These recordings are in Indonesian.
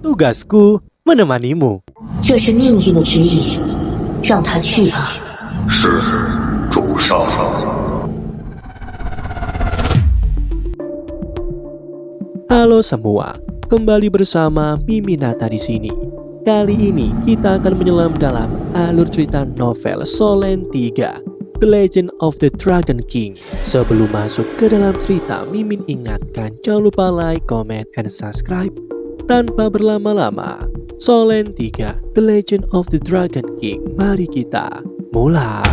Tugasku menemanimu. 这是命运的指引，让他去吧。是，主上。Halo semua, kembali bersama Miminata di sini. Kali ini kita akan menyelam dalam alur cerita novel Solen 3, The Legend of the Dragon King. Sebelum masuk ke dalam cerita, Mimin ingatkan jangan lupa like, comment, and subscribe. Tanpa berlama-lama, Solen 3, The Legend of the Dragon King. Mari kita mulai.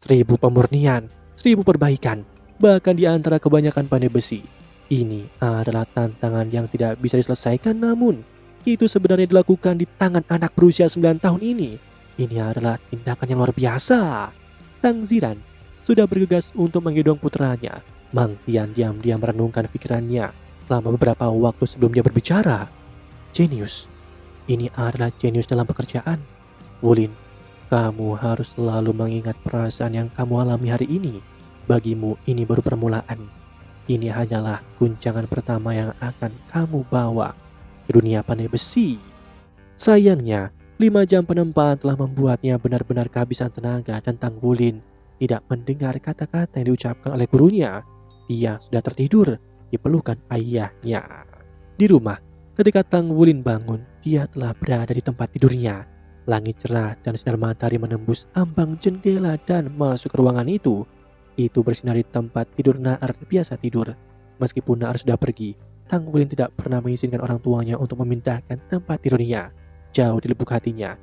1000 pemurnian, 1000 perbaikan, bahkan di antara kebanyakan pandai besi. Ini adalah tantangan yang tidak bisa diselesaikan, namun itu sebenarnya dilakukan di tangan anak berusia 9 tahun ini. Ini adalah tindakan yang luar biasa. Tang Ziran sudah bergegas untuk menggendong putranya. Mang Tian diam-diam merenungkan pikirannya selama beberapa waktu sebelum dia berbicara. Jenius. Ini adalah jenius dalam pekerjaan. Wulin, kamu harus selalu mengingat perasaan yang kamu alami hari ini. Bagimu ini baru permulaan. Ini hanyalah guncangan pertama yang akan kamu bawa ke dunia pandai besi. Sayangnya, 5 jam penempaan telah membuatnya benar-benar kehabisan tenaga dan Tang Wulin tidak mendengar kata-kata yang diucapkan oleh gurunya. Dia sudah tertidur di pelukan ayahnya. Di rumah, ketika Tang Wulin bangun, dia telah berada di tempat tidurnya. Langit cerah dan sinar matahari menembus ambang jendela dan masuk ke ruangan itu. Itu bersinar di tempat tidur Naar biasa tidur. Meskipun Naar sudah pergi, Tang Wulin tidak pernah mengizinkan orang tuanya untuk memindahkan tempat tidurnya. Jauh di lubuk hatinya,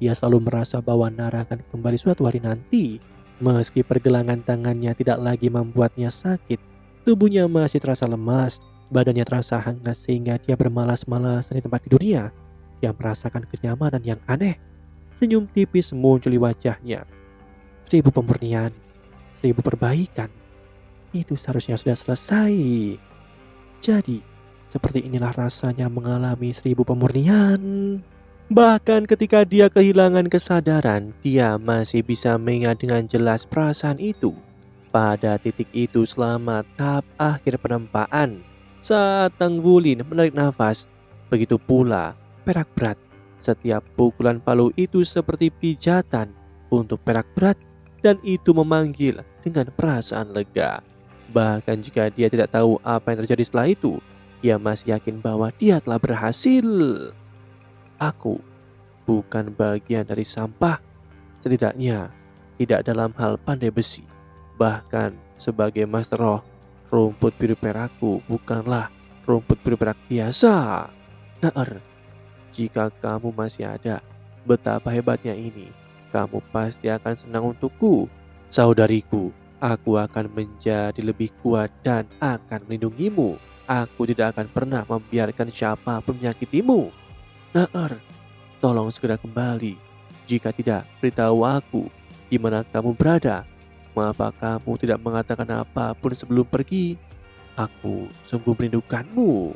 dia selalu merasa bahwa Naar akan kembali suatu hari nanti. Meski pergelangan tangannya tidak lagi membuatnya sakit, tubuhnya masih terasa lemas, badannya terasa hangat sehingga dia bermalas-malasan di tempat tidurnya. Dia merasakan kenyamanan yang aneh. Senyum tipis muncul di wajahnya. 1000 pemurnian, 1000 perbaikan, itu seharusnya sudah selesai. Jadi, seperti inilah rasanya mengalami 1000 pemurnian. Bahkan ketika dia kehilangan kesadaran, dia masih bisa mengingat dengan jelas perasaan itu. Pada titik itu selama tahap akhir penempaan, saat Tang Wulin menarik nafas, begitu pula perak berat. Setiap pukulan palu itu seperti pijatan untuk perak berat, dan itu memanggil dengan perasaan lega. Bahkan jika dia tidak tahu apa yang terjadi setelah itu, dia masih yakin bahwa dia telah berhasil. Aku bukan bagian dari sampah, setidaknya tidak dalam hal pandai besi. Bahkan sebagai Master Roh, rumput biru perakku bukanlah rumput biru perak biasa. Naar, jika kamu masih ada, betapa hebatnya ini. Kamu pasti akan senang untukku. Saudariku, aku akan menjadi lebih kuat dan akan melindungimu. Aku tidak akan pernah membiarkan siapapun menyakitimu. Naar, tolong segera kembali. Jika tidak, beritahu aku di mana kamu berada. Mengapa kamu tidak mengatakan apapun sebelum pergi? Aku sungguh merindukanmu.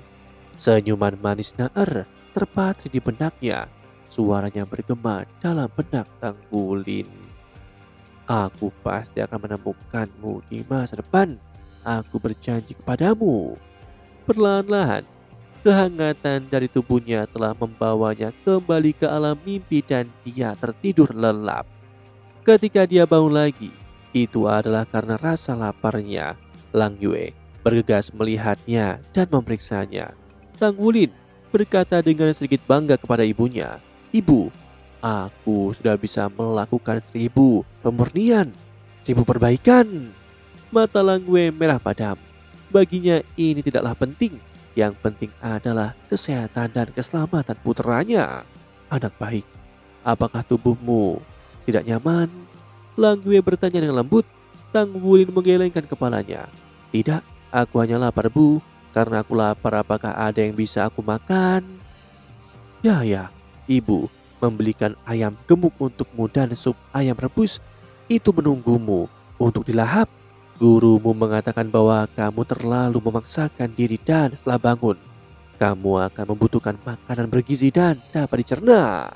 Senyuman manis Naar terpatri di benaknya. Suaranya bergema dalam benak Tang Wulin. Aku pasti akan menemukanmu di masa depan. Aku berjanji kepadamu. Perlahan-lahan, kehangatan dari tubuhnya telah membawanya kembali ke alam mimpi dan dia tertidur lelap. Ketika dia bangun lagi, itu adalah karena rasa laparnya. Lang Yue bergegas melihatnya dan memeriksanya. Tang Wulin berkata dengan sedikit bangga kepada ibunya, "Ibu, aku sudah bisa melakukan 1000 pemurnian, 1000 perbaikan." Mata Lang Wei merah padam. Baginya ini tidaklah penting. Yang penting adalah kesehatan dan keselamatan putranya. Anak baik, apakah tubuhmu tidak nyaman? Lang Wei bertanya dengan lembut. Tang Wulin menggelengkan kepalanya. Tidak, aku hanya lapar, Bu. Karena aku lapar, apakah ada yang bisa aku makan? Ya, Ibu membelikan ayam gemuk untukmu dan sup ayam rebus itu menunggumu untuk dilahap. Gurumu mengatakan bahwa kamu terlalu memaksakan diri dan setelah bangun, kamu akan membutuhkan makanan bergizi dan dapat dicerna.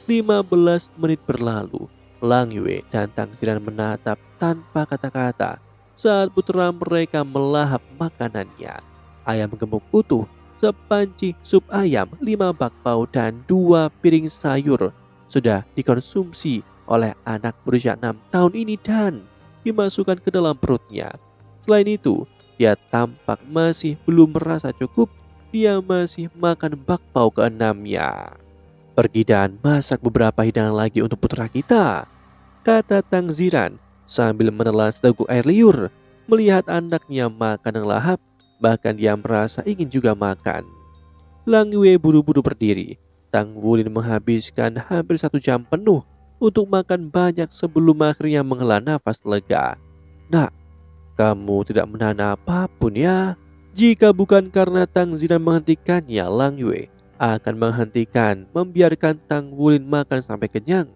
15 menit berlalu. Lang Yue dan Tang Ziran menatap tanpa kata-kata saat putra mereka melahap makanannya. ayam gemuk utuh, sepanci sup ayam, 5 bakpao dan 2 piring sayur sudah dikonsumsi oleh anak berusia 6 tahun ini dan dimasukkan ke dalam perutnya. Selain itu, dia tampak masih belum merasa cukup. Dia masih makan bakpao keenamnya. Pergi dan masak beberapa hidangan lagi untuk putra kita, kata Tang Ziran sambil menelan seteguk air liur. Melihat anaknya makan yang lahap, bahkan dia merasa ingin juga makan. Lang Yue buru-buru berdiri. Tang Wulin menghabiskan hampir 1 jam penuh untuk makan banyak sebelum akhirnya menghela nafas lega. Nak, kamu tidak menahan apapun ya? Jika bukan karena Tang Ziran menghentikannya, Lang Yue akan menghentikan membiarkan Tang Wulin makan sampai kenyang.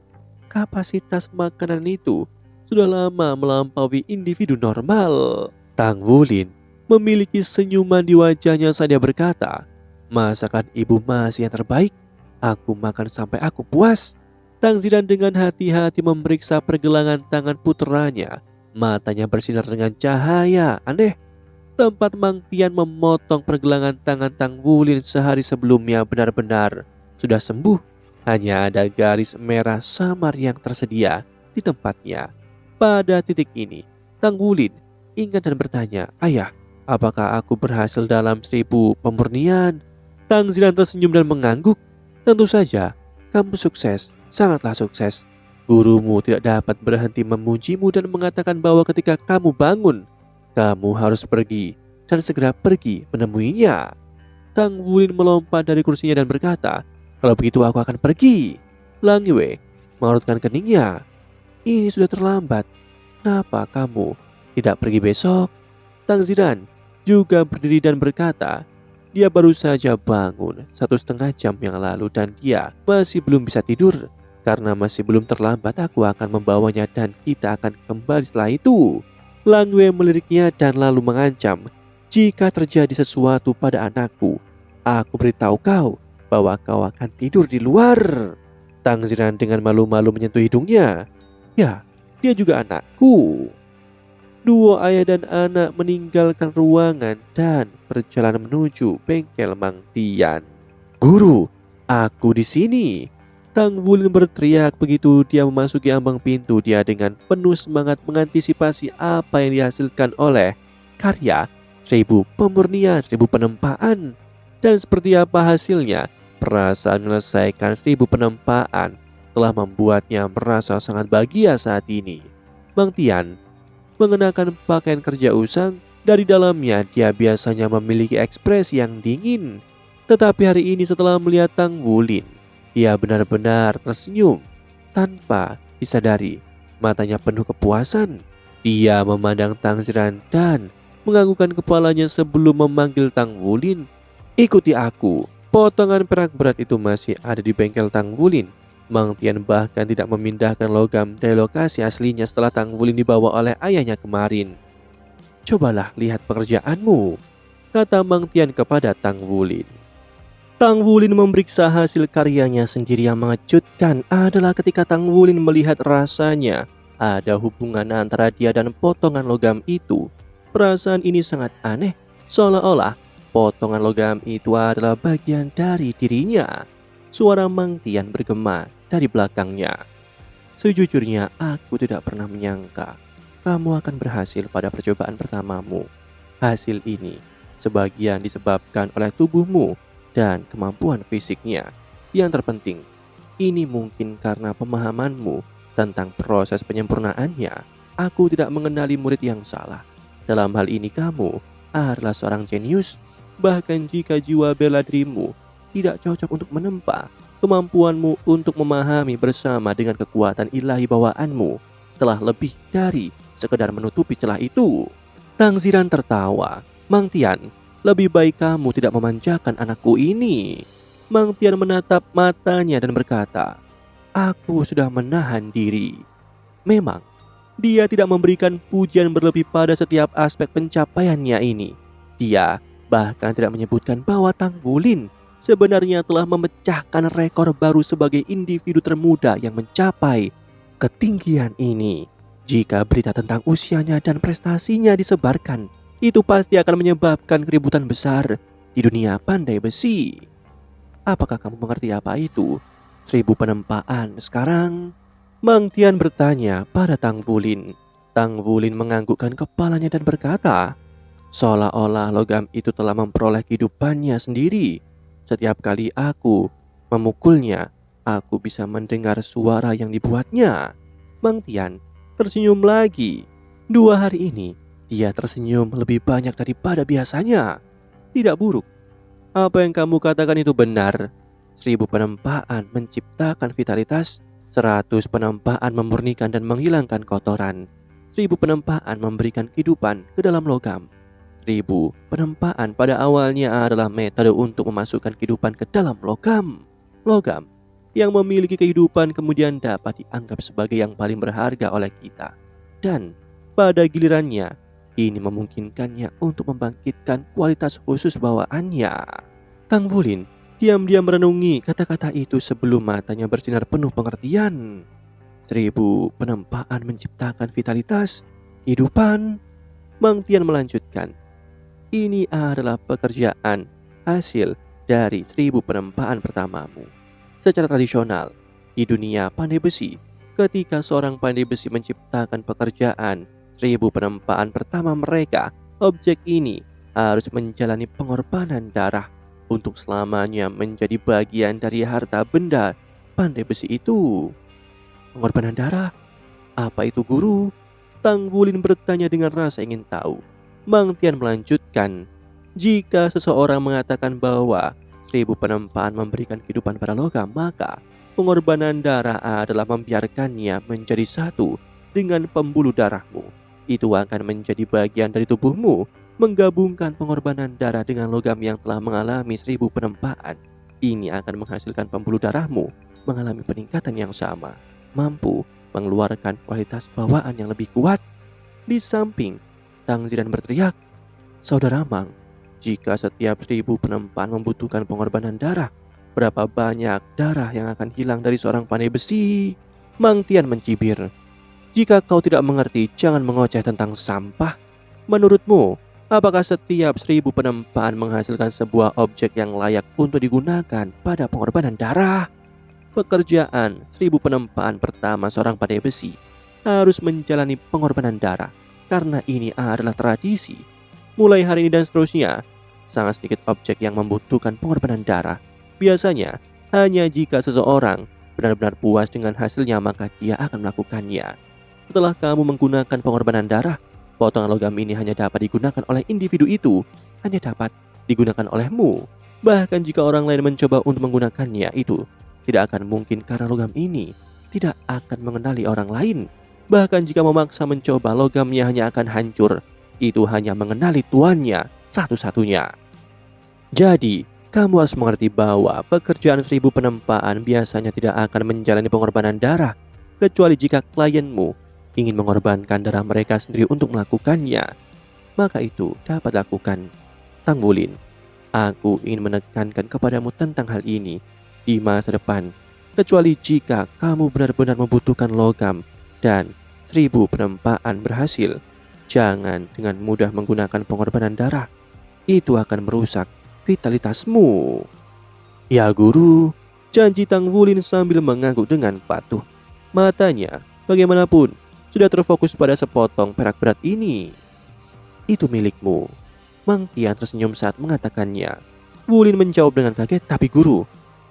Kapasitas makanan itu sudah lama melampaui individu normal. Tang Wulin memiliki senyuman di wajahnya saat dia berkata, "Masakan ibu masih yang terbaik. Aku makan sampai aku puas." Tang Ziran dengan hati-hati memeriksa pergelangan tangan putranya. Matanya bersinar dengan cahaya aneh. Tempat Mang Tian memotong pergelangan tangan Tang Wulin sehari sebelumnya benar-benar sudah sembuh. Hanya ada garis merah samar yang tersedia di tempatnya. Pada titik ini, Tang Wulin ingat dan bertanya, "Ayah, apakah aku berhasil dalam 1000 pemurnian?" Tang Ziran tersenyum dan mengangguk. "Tentu saja, kamu sukses, sangatlah sukses. Gurumu tidak dapat berhenti memujimu dan mengatakan bahwa ketika kamu bangun, kamu harus pergi dan segera pergi menemuinya." Tang Wulin melompat dari kursinya dan berkata, "Kalau begitu aku akan pergi." Lang Yue mengerutkan keningnya. "Ini sudah terlambat. Kenapa kamu tidak pergi besok?" Tang Ziran juga berdiri dan berkata, dia baru saja bangun 1,5 jam yang lalu dan dia masih belum bisa tidur. Karena masih belum terlambat, aku akan membawanya dan kita akan kembali setelah itu. Lang Yue meliriknya dan lalu mengancam, "Jika terjadi sesuatu pada anakku, aku beritahu kau bahwa kau akan tidur di luar." Tang Ziran dengan malu-malu menyentuh hidungnya. "Ya, dia juga anakku." Dua ayah dan anak meninggalkan ruangan dan berjalan menuju bengkel Mang Tian. "Guru, aku di sini." Tang Wulin berteriak begitu dia memasuki ambang pintu. Dia dengan penuh semangat mengantisipasi apa yang dihasilkan oleh karya 1000 pemurnian, 1000 penempaan. Dan seperti apa hasilnya? Perasaan menyelesaikan 1000 penempaan telah membuatnya merasa sangat bahagia saat ini. Mang Tian mengenakan pakaian kerja usang. Dari dalamnya dia biasanya memiliki ekspresi yang dingin. Tetapi hari ini setelah melihat Tang Wulin, dia benar-benar tersenyum tanpa disadari. Matanya penuh kepuasan. Dia memandang Tang Ziran dan menganggukkan kepalanya sebelum memanggil Tang Wulin. "Ikuti aku." Potongan perak berat itu masih ada di bengkel Tang Wulin. Mang Tian bahkan tidak memindahkan logam dari lokasi aslinya setelah Tang Wulin dibawa oleh ayahnya kemarin. "Cobalah lihat pekerjaanmu," kata Mang Tian kepada Tang Wulin. Tang Wulin memeriksa hasil karyanya sendiri. Yang mengejutkan adalah ketika Tang Wulin melihat rasanya ada hubungan antara dia dan potongan logam itu. Perasaan ini sangat aneh, seolah-olah potongan logam itu adalah bagian dari dirinya. Suara Mang Tian bergema dari belakangnya. "Sejujurnya aku tidak pernah menyangka kamu akan berhasil pada percobaan pertamamu. Hasil ini sebagian disebabkan oleh tubuhmu dan kemampuan fisiknya. Yang terpenting, ini mungkin karena pemahamanmu tentang proses penyempurnaannya. Aku tidak mengenali murid yang salah. Dalam hal ini kamu adalah seorang jenius. Bahkan jika jiwa bela dirimu tidak cocok untuk menempa, kemampuanmu untuk memahami bersama dengan kekuatan ilahi bawaanmu telah lebih dari sekedar menutupi celah itu." Tang Ziran tertawa. "Mang Tian, lebih baik kamu tidak memanjakan anakku ini." Mang Tian menatap matanya dan berkata, "Aku sudah menahan diri." Memang, dia tidak memberikan pujian berlebih pada setiap aspek pencapaiannya ini. Dia bahkan tidak menyebutkan bahwa Tang Wulin sebenarnya telah memecahkan rekor baru sebagai individu termuda yang mencapai ketinggian ini. Jika berita tentang usianya dan prestasinya disebarkan itu pasti akan menyebabkan keributan besar di dunia pandai besi. Apakah kamu mengerti apa itu 1000 penempaan sekarang? Mang Tian bertanya pada Tang Wulin. Tang Wulin menganggukkan kepalanya dan berkata, seolah-olah logam itu telah memperoleh kehidupannya sendiri. Setiap kali aku memukulnya, aku bisa mendengar suara yang dibuatnya. Mang Tian tersenyum lagi. 2 hari ini, dia tersenyum lebih banyak daripada biasanya. Tidak buruk. Apa yang kamu katakan itu benar. 1000 penempaan menciptakan vitalitas, 100 penempaan memurnikan dan menghilangkan kotoran. 1000 penempaan memberikan kehidupan ke dalam logam. 1000 penempaan pada awalnya adalah metode untuk memasukkan kehidupan ke dalam logam. Logam yang memiliki kehidupan kemudian dapat dianggap sebagai yang paling berharga oleh kita. Dan pada gilirannya, ini memungkinkannya untuk membangkitkan kualitas khusus bawaannya. Tang Wulin diam-diam merenungi kata-kata itu sebelum matanya bersinar penuh pengertian. 1000 penempaan menciptakan vitalitas, kehidupan. Mang Tian melanjutkan. Ini adalah pekerjaan hasil dari 1000 penempaan pertamamu. Secara tradisional, di dunia pandai besi, ketika seorang pandai besi menciptakan pekerjaan 1000 penempaan pertama mereka, objek ini harus menjalani pengorbanan darah untuk selamanya menjadi bagian dari harta benda pandai besi itu. Pengorbanan darah? Apa itu, guru? Tang Wulin bertanya dengan rasa ingin tahu. Mang Tian melanjutkan, jika seseorang mengatakan bahwa 1000 penempaan memberikan kehidupan pada logam, maka pengorbanan darah adalah membiarkannya menjadi satu dengan pembuluh darahmu. Itu akan menjadi bagian dari tubuhmu. Menggabungkan pengorbanan darah dengan logam yang telah mengalami 1000 penempaan, ini akan menghasilkan pembuluh darahmu mengalami peningkatan yang sama, mampu mengeluarkan kualitas bawaan yang lebih kuat. Di samping, Tang Zidan berteriak, saudara Mang, jika setiap 1000 penempaan membutuhkan pengorbanan darah, berapa banyak darah yang akan hilang dari seorang pandai besi? Mang Tian mencibir, jika kau tidak mengerti, jangan mengoceh tentang sampah. Menurutmu, apakah setiap 1000 penempaan menghasilkan sebuah objek yang layak untuk digunakan pada pengorbanan darah? Pekerjaan 1000 penempaan pertama seorang pandai besi harus menjalani pengorbanan darah karena ini adalah tradisi. Mulai hari ini dan seterusnya, sangat sedikit objek yang membutuhkan pengorbanan darah. Biasanya, hanya jika seseorang benar-benar puas dengan hasilnya maka dia akan melakukannya. Setelah kamu menggunakan pengorbanan darah, potongan logam ini hanya dapat digunakan oleh individu itu, hanya dapat digunakan olehmu. Bahkan jika orang lain mencoba untuk menggunakannya, itu tidak akan mungkin karena logam ini tidak akan mengenali orang lain. Bahkan jika memaksa mencoba, logamnya hanya akan hancur. Itu hanya mengenali tuannya satu-satunya. Jadi, kamu harus mengerti bahwa pekerjaan 1000 penempaan biasanya tidak akan menjalani pengorbanan darah, kecuali jika klienmu ingin mengorbankan darah mereka sendiri untuk melakukannya. Maka itu dapat lakukan. Tang Wulin, aku ingin menekankan kepadamu tentang hal ini di masa depan. Kecuali jika kamu benar-benar membutuhkan logam dan 1000 penempaan berhasil, jangan dengan mudah menggunakan pengorbanan darah. Itu akan merusak vitalitasmu. Ya guru, janji Tang Wulin sambil mengangguk dengan patuh. Matanya bagaimanapun sudah terfokus pada sepotong perak berat ini. Itu milikmu. Mang Tian tersenyum saat mengatakannya. Wulin menjawab dengan kaget, tapi guru,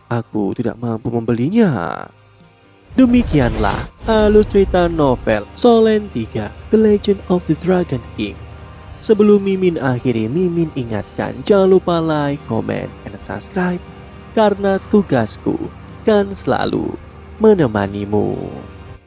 aku tidak mampu membelinya. Demikianlah alur cerita novel Solen 3 The Legend of the Dragon King. Sebelum Mimin akhiri, Mimin ingatkan jangan lupa like, comment, and subscribe karena tugasku kan selalu menemanimu.